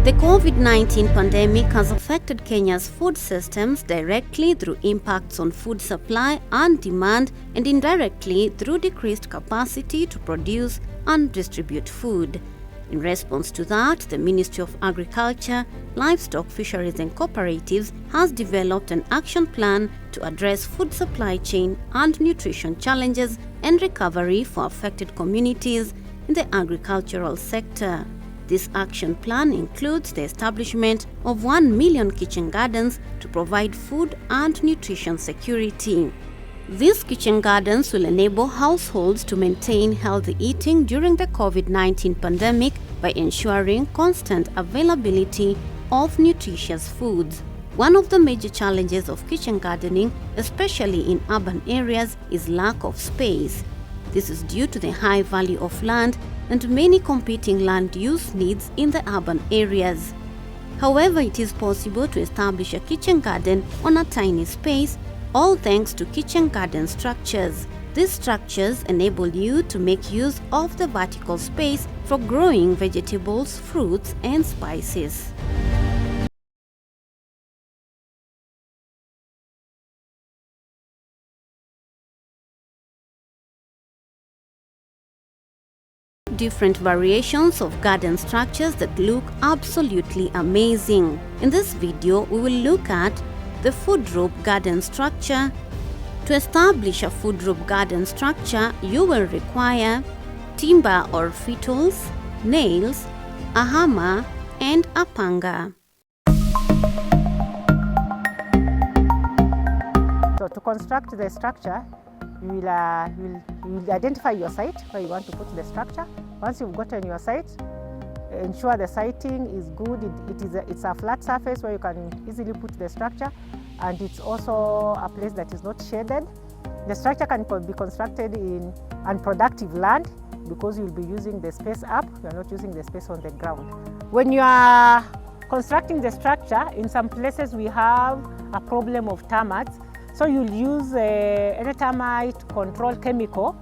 The COVID-19 pandemic has affected Kenya's food systems directly through impacts on food supply and demand, and indirectly through decreased capacity to produce and distribute food. In response to that, the Ministry of Agriculture, Livestock, Fisheries and Cooperatives has developed an action plan to address food supply chain and nutrition challenges and recovery for affected communities in the agricultural sector. This action plan includes the establishment of 1 million kitchen gardens to provide food and nutrition security. These kitchen gardens will enable households to maintain healthy eating during the COVID-19 pandemic by ensuring constant availability of nutritious foods. One of the major challenges of kitchen gardening, especially in urban areas, is lack of space. This is due to the high value of land and many competing land use needs in the urban areas. However, it is possible to establish a kitchen garden on a tiny space, all thanks to kitchen garden structures. These structures enable you to make use of the vertical space for growing vegetables, fruits, and spices. Different variations of garden structures that look absolutely amazing. In this video, we will look at the food rope garden structure. To establish a food rope garden structure, you will require timber or fiddles, nails, a hammer, and a panga. So to construct the structure, you will identify your site where you want to put the structure. Once you've gotten your site, ensure the siting is good. It's a flat surface where you can easily put the structure, and it's also a place that is not shaded. The structure can be constructed in unproductive land because you'll be using the space up, you're not using the space on the ground. When you are constructing the structure, in some places we have a problem of termites. So you'll use any termite control chemical,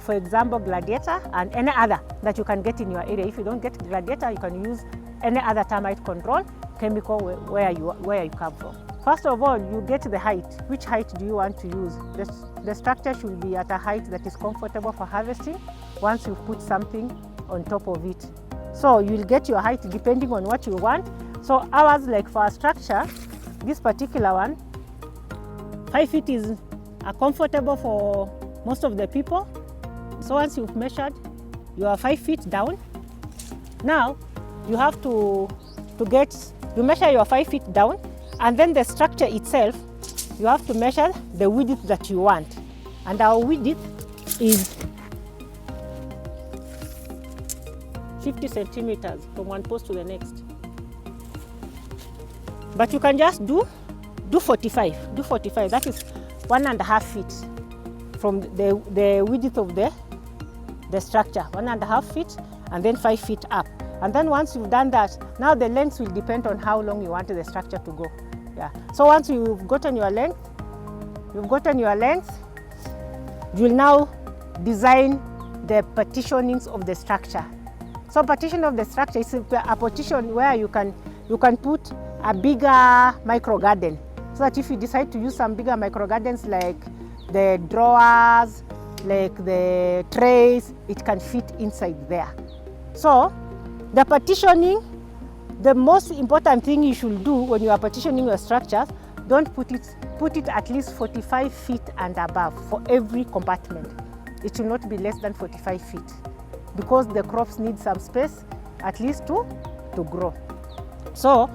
for example, Gladiator and any other that you can get in your area. If you don't get Gladiator, you can use any other termite control chemical where you come from. First of all, you get the height. Which height do you want to use? The structure should be at a height that is comfortable for harvesting once you put something on top of it. So you'll get your height depending on what you want. So ours, like for our structure, this particular one, 5 feet is comfortable for most of the people. So once you've measured, you are 5 feet down. Now you have to measure your 5 feet down, and then the structure itself, you have to measure the width that you want. And our width is 50 centimeters from one post to the next. But you can just do 45. Do 45. That is 1.5 feet from the width of the structure. 1.5 feet, and then 5 feet up. And then once you've done that, now the length will depend on how long you want the structure to go. Yeah. So once you've gotten your length, you'll now design the partitionings of the structure. So partition of the structure is a partition where you can put a bigger micro garden. So that if you decide to use some bigger micro gardens like the drawers, like the trays, it can fit inside there. So the partitioning, the most important thing you should do when you are partitioning your structures, don't put it at least 45 feet and above for every compartment. It should not be less than 45 feet because the crops need some space at least to grow. So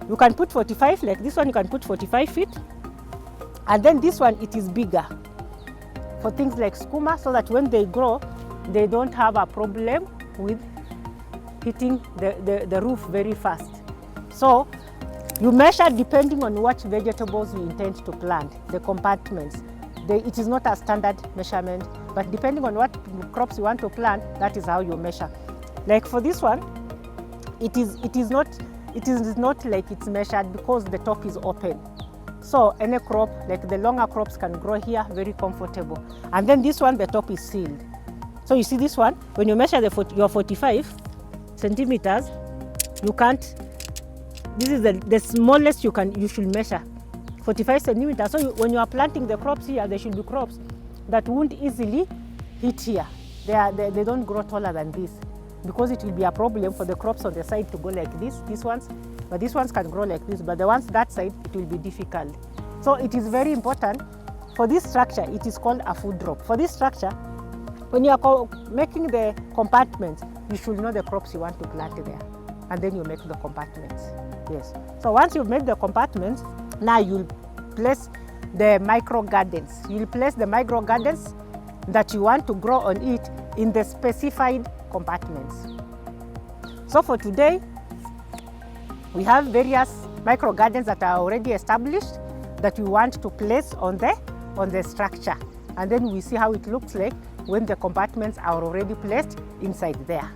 you can put 45, like this one you can put 45 feet, and then this one it is bigger for things like skuma, so that when they grow they don't have a problem with hitting the roof very fast. So you measure depending on what vegetables you intend to plant, the compartments. It is not a standard measurement, but depending on what crops you want to plant, that is how you measure. Like for this one, it is not like it's measured because the top is open. So any crop, like the longer crops, can grow here very comfortable. And then this one, the top is sealed. So you see this one, when you measure your 45 centimeters, You can't, this is the smallest you should measure, 45 centimeters. So when you are planting the crops here, there should be crops that won't easily hit here. They don't grow taller than this, because it will be a problem for the crops on the side to go like this, these ones, but these ones can grow like this, but the ones that side, it will be difficult. So it is very important for this structure. It is called a food drop. For this structure, when you are making the compartments, you should know the crops you want to plant there, and then you make the compartments. Yes. So once you've made the compartments, now you'll place the micro gardens. You'll place the micro gardens that you want to grow on it in the specified compartments. So for today, we have various micro gardens that are already established that we want to place on the structure, and then we see how it looks like when the compartments are already placed inside there.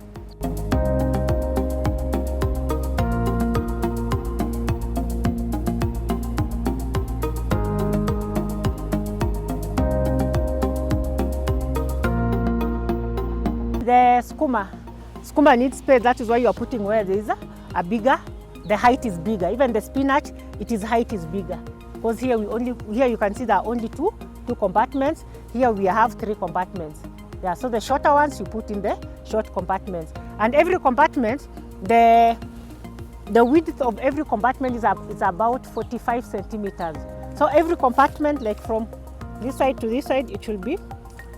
The skuma needs space. That is why you are putting where there is a bigger, the height is bigger. Even the spinach, height is bigger. Because here you can see there are only two compartments. Here we have 3 compartments. Yeah, so the shorter ones you put in the short compartments. And every compartment, the width of every compartment is about 45 centimeters. So every compartment, like from this side to this side, it will be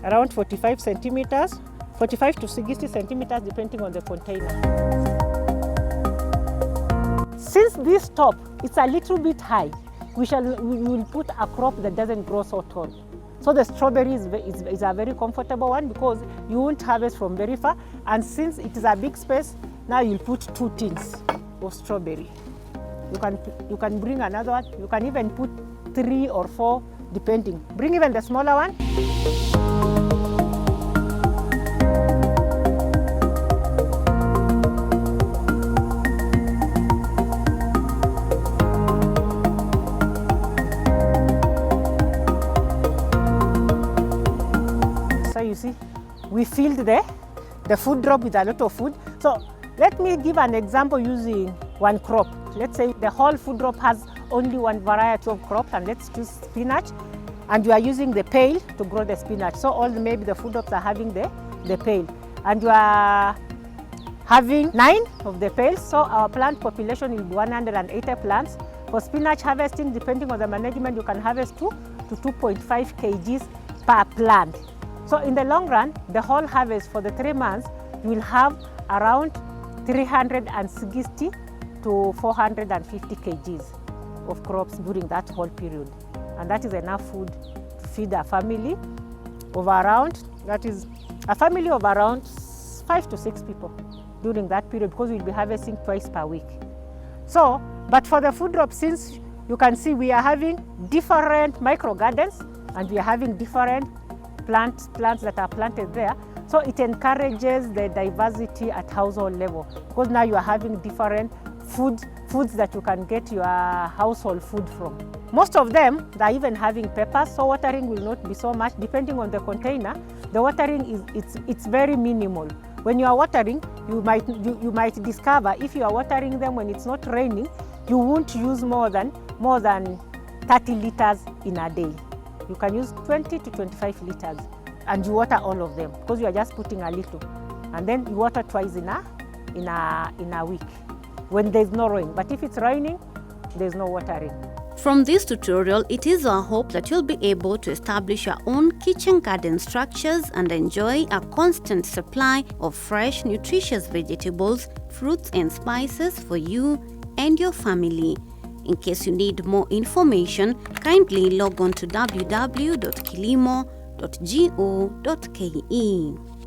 around 45 centimeters. 45 to 60 centimeters depending on the container. Since this top, it's a little bit high, we will put a crop that doesn't grow so tall. So the strawberry is a very comfortable one, because you won't harvest from very far. And since it is a big space, now you'll put 2 tins of strawberry. You can bring another one. You can even put 3 or 4 depending. Bring even the smaller one. You see, we filled the food drop with a lot of food. So let me give an example using one crop. Let's say the whole food drop has only one variety of crops, and let's choose spinach, and you are using the pail to grow the spinach. So maybe the food drops are having the pail, and you are having 9 of the pails. So our plant population will be 180 plants. For spinach harvesting, depending on the management, you can harvest 2 to 2.5 kgs per plant. So in the long run, the whole harvest for the 3 months, you will have around 360 to 450 kgs of crops during that whole period. And that is enough food to feed a family of around, 5 to 6 people during that period, because we'll be harvesting twice per week. So, but for the food drop, since you can see we are having different micro gardens, and we are having different plants that are planted there, so it encourages the diversity at household level, because now you are having different foods that you can get your household food from. Most of them, they are even having peppers, so watering will not be so much. Depending on the container, the watering it's very minimal. When you are watering, you might discover if you are watering them when it's not raining, you won't use more than 30 liters in a day. You can use 20 to 25 liters, and you water all of them, because you are just putting a little, and then you water twice in a week when there's no rain. But if it's raining, there's no watering. From this tutorial, it is our hope that you'll be able to establish your own kitchen garden structures and enjoy a constant supply of fresh, nutritious vegetables, fruits and spices for you and your family. In case you need more information, kindly log on to www.kilimo.go.ke.